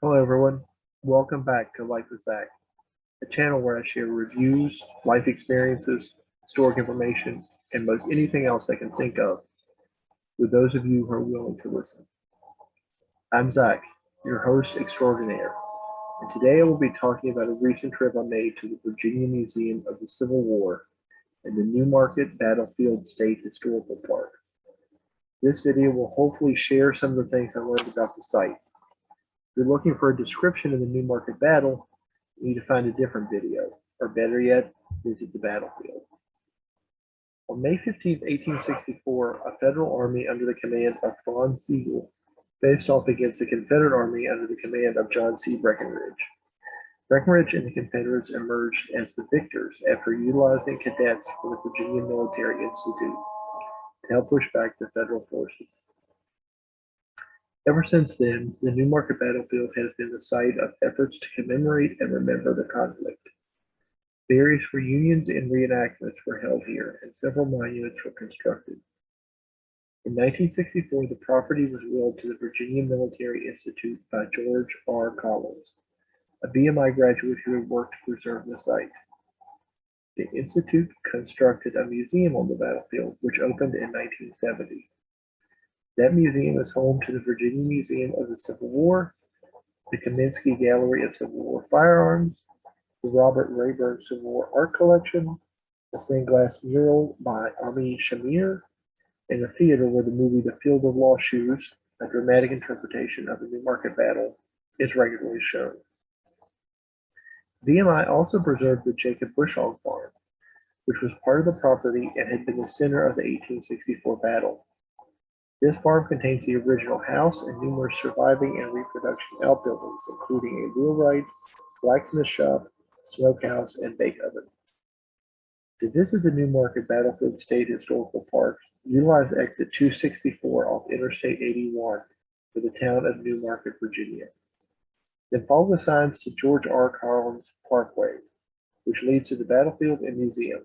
Hello everyone, welcome back to Life with Zach, a channel where I share reviews, life experiences, historic information, and most anything else I can think of with those of you who are willing to listen. I'm Zach, your host extraordinaire, and today I will be talking about a recent trip I made to the Virginia Museum of the Civil War and the Newmarket Battlefield State Historical Park. This video will hopefully share some of the things I learned about the site. If you're looking for a description of the Newmarket battle, you need to find a different video, or better yet, visit the battlefield. On May 15, 1864, a Federal army under the command of Franz Sigel faced off against the Confederate army under the command of John C. Breckinridge. Breckinridge and the Confederates emerged as the victors after utilizing cadets from the Virginia Military Institute to help push back the Federal forces. Ever since then, the Newmarket battlefield has been the site of efforts to commemorate and remember the conflict. Various reunions and reenactments were held here, and several monuments were constructed. In 1964, the property was willed to the Virginia Military Institute by George R. Collins, a VMI graduate who had worked to preserve the site. The Institute constructed a museum on the battlefield, which opened in 1970. That museum is home to the Virginia Museum of the Civil War, the Kaminsky Gallery of Civil War Firearms, the Robert Rayburn Civil War Art Collection, a stained glass mural by Ami Shamir, and a theater where the movie The Field of Lost Shoes, a dramatic interpretation of the Newmarket battle, is regularly shown. VMI also preserved the Jacob Bushhog Farm, which was part of the property and had been the center of the 1864 battle. This farm contains the original house and numerous surviving and reproduction outbuildings, including a wheelwright, blacksmith shop, smokehouse, and bake oven. To visit the Newmarket Battlefield State Historical Park, utilize exit 264 off Interstate 81 for the town of Newmarket, Virginia. Then follow the signs to George R. Collins Parkway, which leads to the battlefield and museum.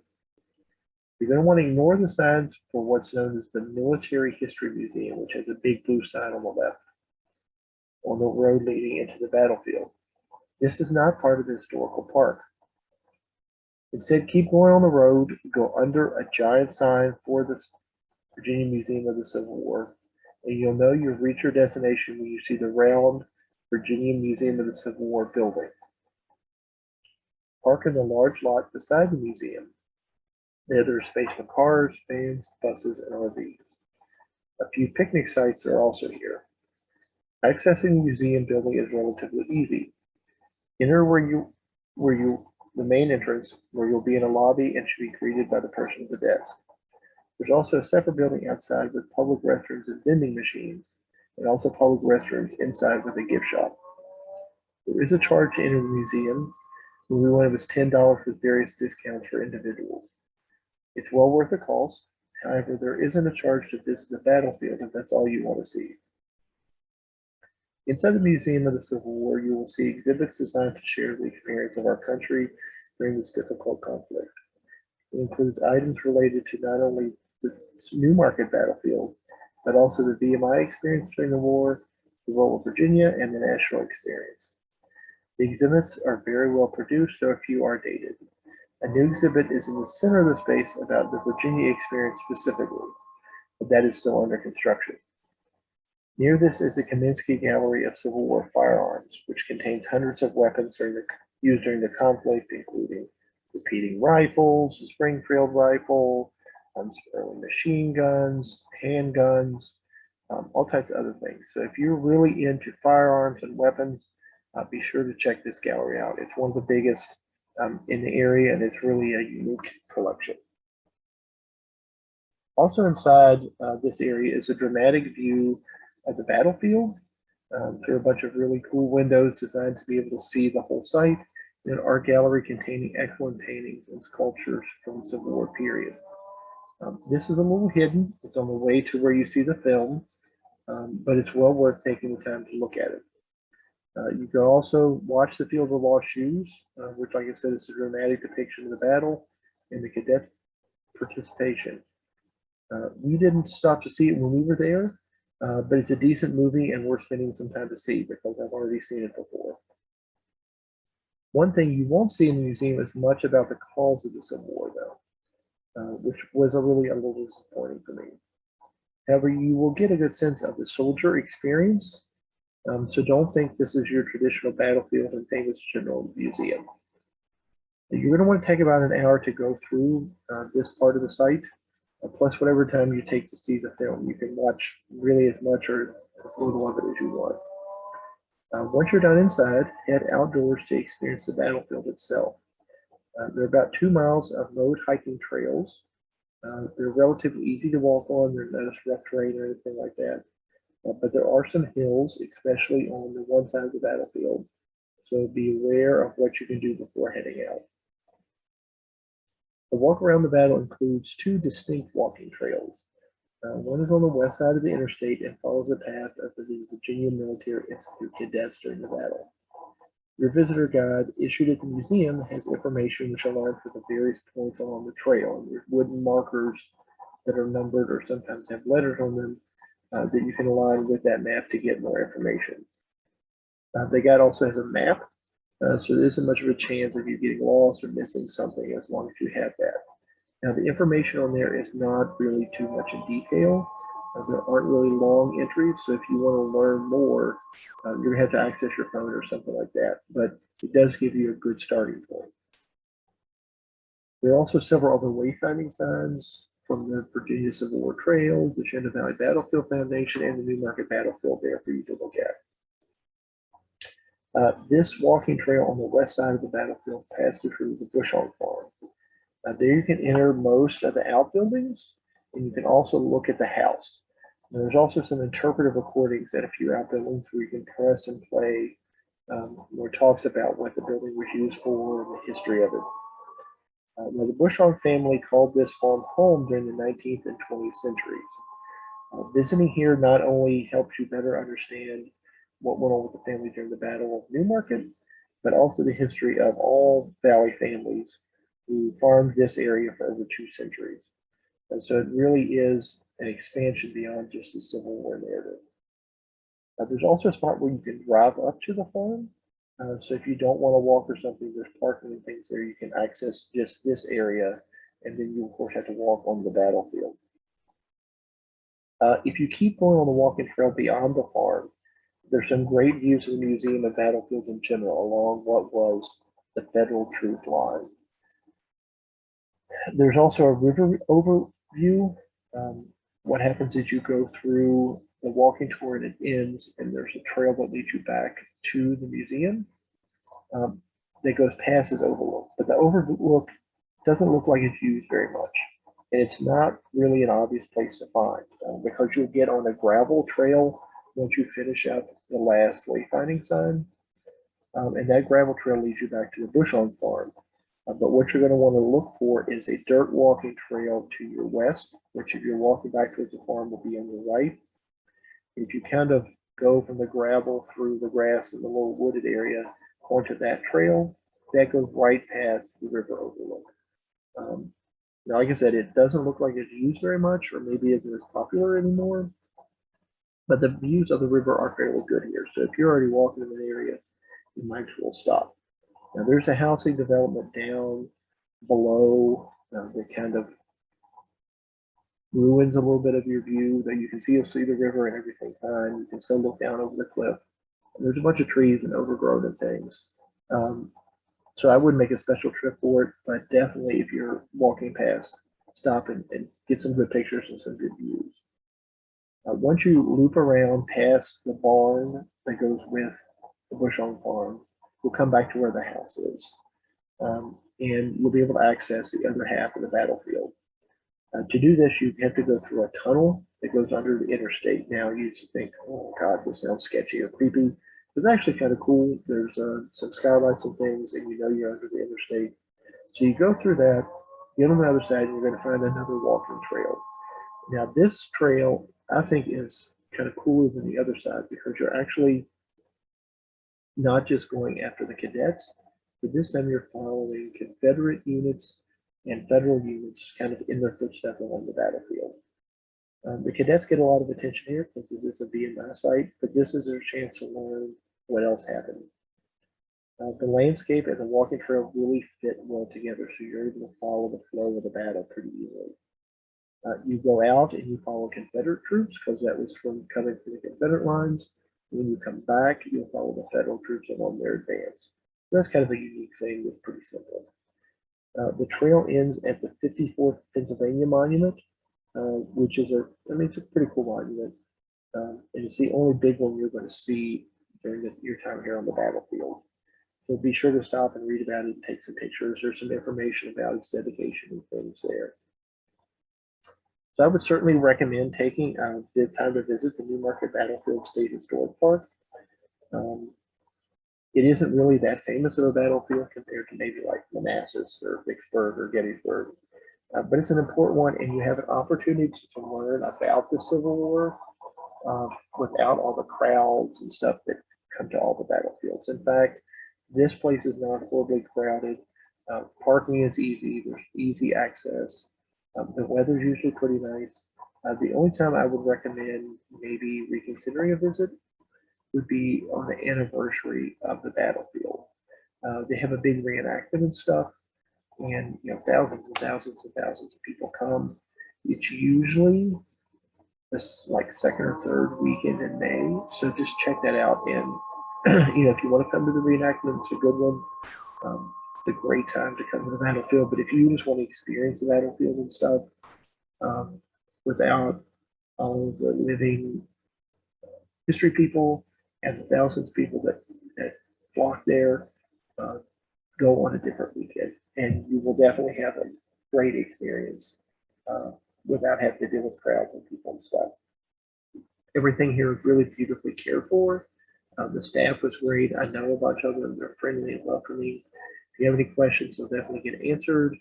You're going to want to ignore the signs for what's known as the Military History Museum, which has a big blue sign on the left on the road leading into the battlefield. This is not part of the historical park. Instead, keep going on the road, go under a giant sign for the Virginia Museum of the Civil War, and you'll know you've reached your destination when you see the round Virginia Museum of the Civil War building. Park in the large lot beside the museum. There's space for cars, vans, buses, and RVs. A few picnic sites are also here. Accessing the museum building is relatively easy. Enter the main entrance, where you'll be in a lobby and should be greeted by the person at the desk. There's also a separate building outside with public restrooms and vending machines, and also public restrooms inside with a gift shop. There is a charge to enter the museum. The new one was $10 with various discounts for individuals. It's well worth the cost. However, there isn't a charge to visit the battlefield if that's all you want to see. Inside the Museum of the Civil War, you will see exhibits designed to share the experience of our country during this difficult conflict. It includes items related to not only the Newmarket battlefield, but also the VMI experience during the war, the role of Virginia, and the national experience. The exhibits are very well produced, so a few are dated. A new exhibit is in the center of the space about the Virginia experience specifically, but that is still under construction. Near this is the Kaminsky Gallery of Civil War Firearms, which contains hundreds of weapons used during the conflict, including repeating rifles, a Springfield rifle, early machine guns, handguns, all types of other things. So if you're really into firearms and weapons, be sure to check this gallery out. It's one of the biggest in the area, and it's really a unique collection. Also inside this area is a dramatic view of the battlefield through a bunch of really cool windows designed to be able to see the whole site, and an art gallery containing excellent paintings and sculptures from the Civil War period. This is a little hidden. It's on the way to where you see the film, but it's well worth taking the time to look at it. You can also watch The Field of Lost Shoes, which, like I said, is a dramatic depiction of the battle and the cadet participation. We didn't stop to see it when we were there, but it's a decent movie and worth spending some time to see because I've already seen it before. One thing you won't see in the museum is much about the cause of the Civil War, though, which was a little disappointing for me. However, you will get a good sense of the soldier experience, so don't think this is your traditional battlefield and famous general museum. You're going to want to take about an hour to go through this part of the site, plus whatever time you take to see the film. You can watch really as much or as little of it as you want. Once you're done inside, head outdoors to experience the battlefield itself. There are about 2 miles of mowed hiking trails. They're relatively easy to walk on. There's no rough terrain or anything like that. But there are some hills, especially on the one side of the battlefield. So be aware of what you can do before heading out. The walk around the battle includes 2 distinct walking trails. One is on the west side of the interstate and follows the path of the Virginia Military Institute cadets during the battle. Your visitor guide issued at the museum has information which aligns with the various points along the trail. There's wooden markers that are numbered or sometimes have letters on them that you can align with that map to get more information. The guide also has a map, so there isn't much of a chance of you getting lost or missing something as long as you have that. Now, the information on there is not really too much in detail. There aren't really long entries, so if you want to learn more, you're going to have to access your phone or something like that, but it does give you a good starting point. There are also several other wayfinding signs from the Virginia Civil War Trail, the Shenandoah Valley Battlefield Foundation, and the Newmarket Battlefield there for you to look at. This walking trail on the west side of the battlefield passes through the Bushong Farm. There you can enter most of the outbuildings, and you can also look at the house. And there's also some interpretive recordings at a few outbuildings where you can press and play, where it talks about what the building was used for and the history of it. Now, the Bushong family called this farm home during the 19th and 20th centuries. Visiting here not only helps you better understand what went on with the family during the Battle of Newmarket, but also the history of all Valley families who farmed this area for over 2 centuries. And so it really is an expansion beyond just the Civil War narrative. There's also a spot where you can drive up to the farm. So if you don't want to walk or something, there's parking and things there. You can access just this area, and then you, of course, have to walk on the battlefield. If you keep going on the walking trail beyond the farm, there's some great views of the museum and battlefields in general along what was the Federal troop line. There's also a river overview. What happens is you go through the walking tour and it ends, and there's a trail that leads you back to the museum that goes past this overlook. But the overlook doesn't look like it's used very much. And it's not really an obvious place to find because you'll get on a gravel trail once you finish up the last wayfinding sign. And that gravel trail leads you back to the Bushong Farm. But what you're going to want to look for is a dirt walking trail to your west, which if you're walking back towards the farm will be on your right. If you kind of go from the gravel through the grass in the little wooded area onto that trail, that goes right past the river overlook. Now, like I said, it doesn't look like it's used very much, or maybe isn't as popular anymore, but the views of the river are fairly good here. So if you're already walking in an area, you might as well stop. Now, there's a housing development down below that kind of ruins a little bit of your view. That you can see, you'll see the river and everything fine. You can still look down over the cliff. And there's a bunch of trees and overgrowth and things. So I wouldn't make a special trip for it, but definitely if you're walking past, stop and get some good pictures and some good views. Once you loop around past the barn that goes with the Bushong Farm, we'll come back to where the house is. And you'll be able to access the other half of the battlefield. To do this, you have to go through a tunnel that goes under the interstate. Now, you used to think, oh God, this sounds sketchy or creepy. It's actually kind of cool. There's some skylights and things, and you know you're under the interstate. So you go through that, get on the other side, and you're going to find another walking trail. Now, this trail, I think, is kind of cooler than the other side because you're actually not just going after the cadets, but this time you're following Confederate units and federal units kind of in their footsteps along the battlefield. The cadets get a lot of attention here because this is a VMI site, but this is their chance to learn what else happened. The landscape and the walking trail really fit well together, so you're able to follow the flow of the battle pretty easily. You go out and you follow Confederate troops because that was from coming from the Confederate lines. When you come back, you'll follow the Federal troops along their advance. That's kind of a unique thing. It's pretty simple. The trail ends at the 54th Pennsylvania Monument, which is it's a pretty cool monument. And it's the only big one you're going to see during your time here on the battlefield. So be sure to stop and read about it and take some pictures. There's some information about its dedication and things there. So I would certainly recommend taking the time to visit the Newmarket Battlefield State Historic Park. It isn't really that famous of a battlefield compared to maybe like Manassas or Vicksburg or Gettysburg, but it's an important one, and you have an opportunity to learn about the Civil War without all the crowds and stuff that come to all the battlefields. In fact, this place is not horribly crowded. Parking is easy. There's easy access. The weather's usually pretty nice. The only time I would recommend maybe reconsidering a visit would be on the anniversary of the battlefield. They have a big reenactment and stuff, and thousands and thousands and thousands of people come. It's usually this like second or third weekend in May, so just check that out. And if you want to come to the reenactment, it's a good one. It's a great time to come to the battlefield. But if you just want to experience the battlefield and stuff without all of the living history people and the thousands of people that flock there, go on a different weekend, and you will definitely have a great experience without having to deal with crowds and people and stuff. Everything here is really beautifully cared for. The staff was great. I know a bunch of them. They're friendly and welcoming. If you have any questions, they'll definitely get answered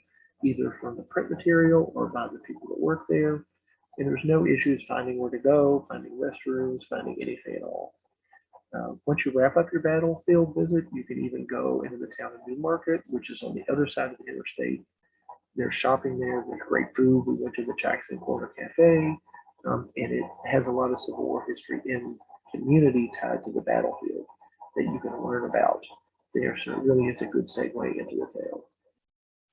either from the print material or by the people that work there. And there's no issues finding where to go, finding restrooms, finding anything at all. Once you wrap up your battlefield visit, you can even go into the town of Newmarket, which is on the other side of the interstate. There's shopping there. There's great food. We went to the Jackson Corner Cafe, and it has a lot of Civil War history and community tied to the battlefield that you can learn about there. So it really is a good segue into the tale.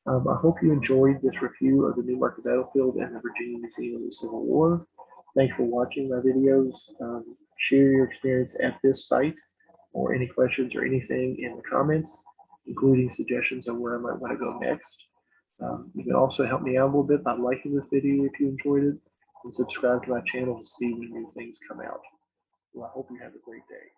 I hope you enjoyed this review of the Newmarket Battlefield and the Virginia Museum of the Civil War. Thanks for watching my videos. Share your experience at this site or any questions or anything in the comments, including suggestions on where I might want to go next. You can also help me out a little bit by liking this video if you enjoyed it, and subscribe to my channel to see when new things come out. Well, I hope you have a great day.